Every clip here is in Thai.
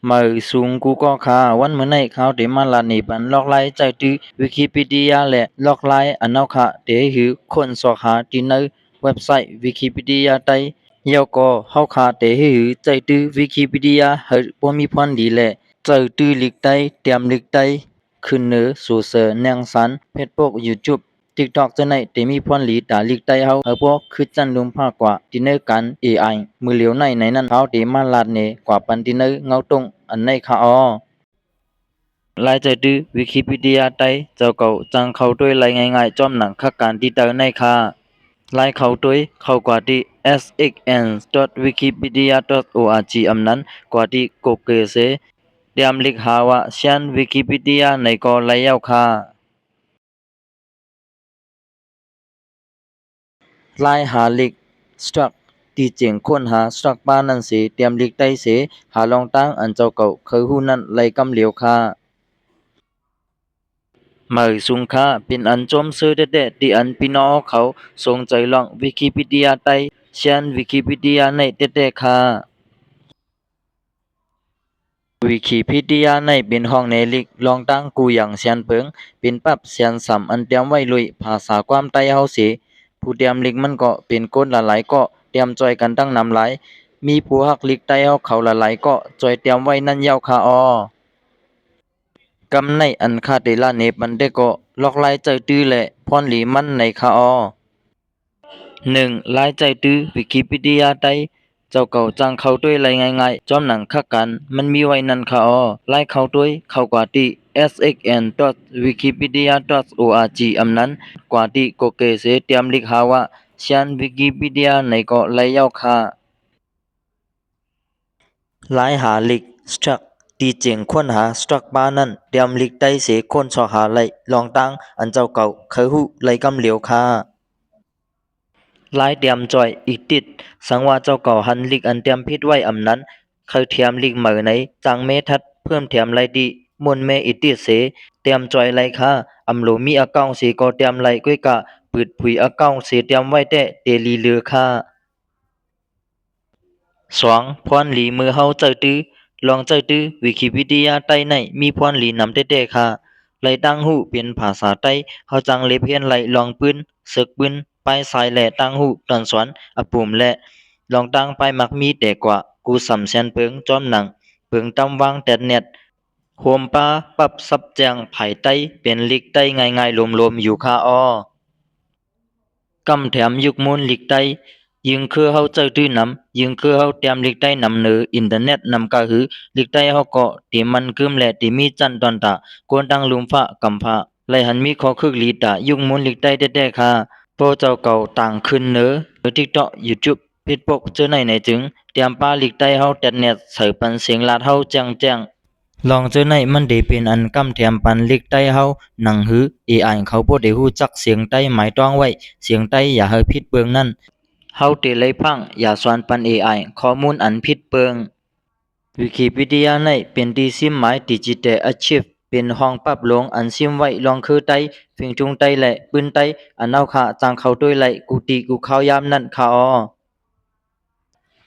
Mời xuống Google kháวันเมื่อไหร่เขาเดมาลานีปันลอกไล่ใจตื้อวิกิพีเดียและลอกไล่อันเอาค่ะเดหือคนสอกหาที่ในเว็บไซต์วิกิพีเดียใต้เยาก็เฮาค่ะเดหือใจตื้อวิกิพีเดียเฮอบ่มีพรดีและใจตื้อลิกใต้เตรียมลิกใต้ขึ้นเนอสู่เสอแนงสัน Facebook YouTube TikTok จะไหนเตมีพรหลีตาลิกใต้เฮาเฮาบ่คือจันลุมภากว่าที่เนอกัน AI มือเหลียวในนั้นเขาเดมาลาดเนกว่าปันที่เนอเงาตรงอันในค่ะอ้อลายใจดื้อวิกิพีเดียใต้เจ้าเก่าจังเข้าด้วยลายง่ายๆจอมหนังคักการที่เตอในค่ะลายเข้าด้วยเข้ากว่าที่ sxn.wikipedia.org อำนั้นกว่าที่กกเกเสเตรียมลิกหาว่าเช่นวิกิพีเดียในก็ลายยาวค่ะลายหาลิก struct ที่เจียงค้นหา struct บ้านนั้นเสเตรียมลิกได้เสหาลองตั้งอันเจ้าเก่าเคยหู้นั้นไลกำเหลียวค่ะหมายสุงค่าเป็นอันจมซื้อเด็ดๆที่อันพี่น้องเขาสงใจลองวิกิพีเดียใต้เช่นวิกิพีเดียในเด็ดๆค่ะวิกิพีเดียในเป็นห้องในลิกลองตั้งกูอย่างเสียนเปิงเป็นปรับเสียนสำอันเตรียมไว้ลุยภาษาความใต้เฮาเสผู้เตรียมลิกมันก็เป็นก้นละหลายก็เตรียมจอยกันตั้งนำหลายมีผู้ฮักลิกใต้เฮาเขาละหลายก็จอยเตรียมไว้นั่นยาวค่ะอ้อกำในอันคาเดลาเนปันเดก็ลอกลายใจตื้อและพรหลีมันในค่ะอ้อ 1. ลายใจตื้อวิกิพีเดียใต้เจ้าเก่าจังเข้าด้วยลายง่ายๆจอมหนังคักกันมันมีไว้นั่นค่ะอ้อลายเข้าด้วยเข้ากว่าที่ sxn.wikipedia.org อำนั้นกว่าที่โกเกเสเตรียมลิกหาว่าเช่นวิกิพีเดียในก็ลายยาวค่ะลายหาลิก struct ที่เจียงค้นหา struct บ้านนั้นเตรียมลิกได้เสค้นสอหาไลลองตั้งอันเจ้าเก่าเคยหู้ไลกำเหลียวค่ะลายเตรียมจ่อยอีกติดสังว่าเจ้าเก่าหันลิกอันเตรียมพิษไว้อำนั้นเคยเทียมลิกเหมือในจังเมทัดเพิ่มเทียมไรดีมวนเมอีติเสเตรียมจ่อยไรค่ะอำโลมีอากาศเสก็เตรียมไรก้วยกะปืดผุยอากาศเสเตรียมไว้แต่เตลีเลือค่ะ2. พรหลีมือเฮาเจอตื้อลองเจอตื้อวิกิพีเดียใต้ในมีพรหลีนำเต้ๆค่ะไลตั้งหูเป็นภาษาใต้เฮาจังเล็บเฮียนไลลองปืนศึกปืนป้ายสายและตั้งหูตอนสอนอปุ่มและลองตั้งป้ายมักมีแต่กว่ากูสำเสียนเปิงจอมหนังเปิงตำวางแต่เน็ตโฮมป้าปรับซับแจงไผใต้เป็นลิกใต้ง่ายๆลมๆอยู่ค่ะอ้อกำแถมยุคมูลลิกใต้ยิงคือเฮาเจอตื้อนำยิงคือเฮาเตรียมลิกใต้นำเนืออินเทอร์เน็ตนำก็คือลิกใต้เฮาก็ที่มันกึมและที่มีจันตอนตากวนตังลุมฟ้ากำฟ้าไลหันมีขอคึกลีตายุคมูลลิกใต้แท้ๆค่ะโปรเจ้าเก่าต่างขึ้นเนือ TikTok YouTube Facebook เจอไหนจึงเตรียมป้าลิกใต้เฮาแต่เน็ตใส่ปันเสียงลาดเฮาแจ้งลองเจอในมันได้เป็นอันกำแถมปันลิกใต้เฮาหนังหือ AI เขาบ่ได้ฮู้จักเสียงใต้หมายต้องไว้เสียงใต้อย่าให้ผิดเบิงนั่นเฮาเตเลยพังอย่าสอนปัน AI ข้อมูลอันผิดเบิงวิกิพีเดียในเป็นที่ซิมหมายดิจิทัลอาชีพเป็นห้องปรับลงอันซิมไว้ลองคือใต้ฟิงจุงใต้และปืนใต้อันเอาค่ะจังเข้าด้วยไหลกูตีกูเข้ายามนั่นค่ะอ้อ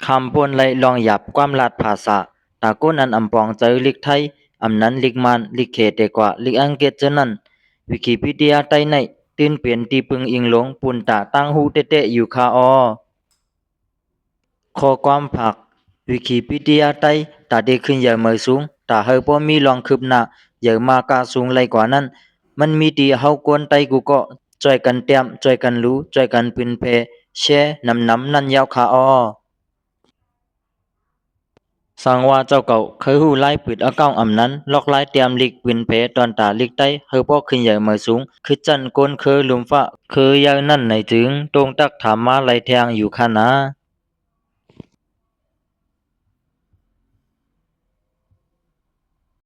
คำปนไหลลองหยับความลาดภาษาตาก้นอันอำปองเจอลิกไทยอำนั้นลิกมันลิกเขตแต่กว่าลิกอังกฤษเจานั้นวิกิพีเดียใต้ในตื่นเปลี่ยนที่พึงอิงหลงปุ่นตาตั้งหูเตะๆอยู่ค่ะอ้อ ข้อความผักวิกิพีเดียใต้ตาได้ขึ้นอย่างเหมยสูงตาเฮาบ่มีลองคืบหน้าอย่างมากาสูงไรกว่านั้นมันมีดีเฮากวนไตกูก็ช่วยกันเตรียมช่วยกันรู้ช่วยกันปืนเพแชร์นำนั่นยาวขาอ้อสังว่าเจ้าเก่าเคยหู้ไล่ปืดอาเก้าอำนั้นลอกไล่เตรียมลิกปืนเพตอนตาลิกใต้เฮาบ่ขึ้นอย่างเหมยสูงคือจันก้นเคยลุมฟ้าเคยยาวนั่นไหนถึงตรงตักถามมาไหลแทงอยู่ค่ะนะ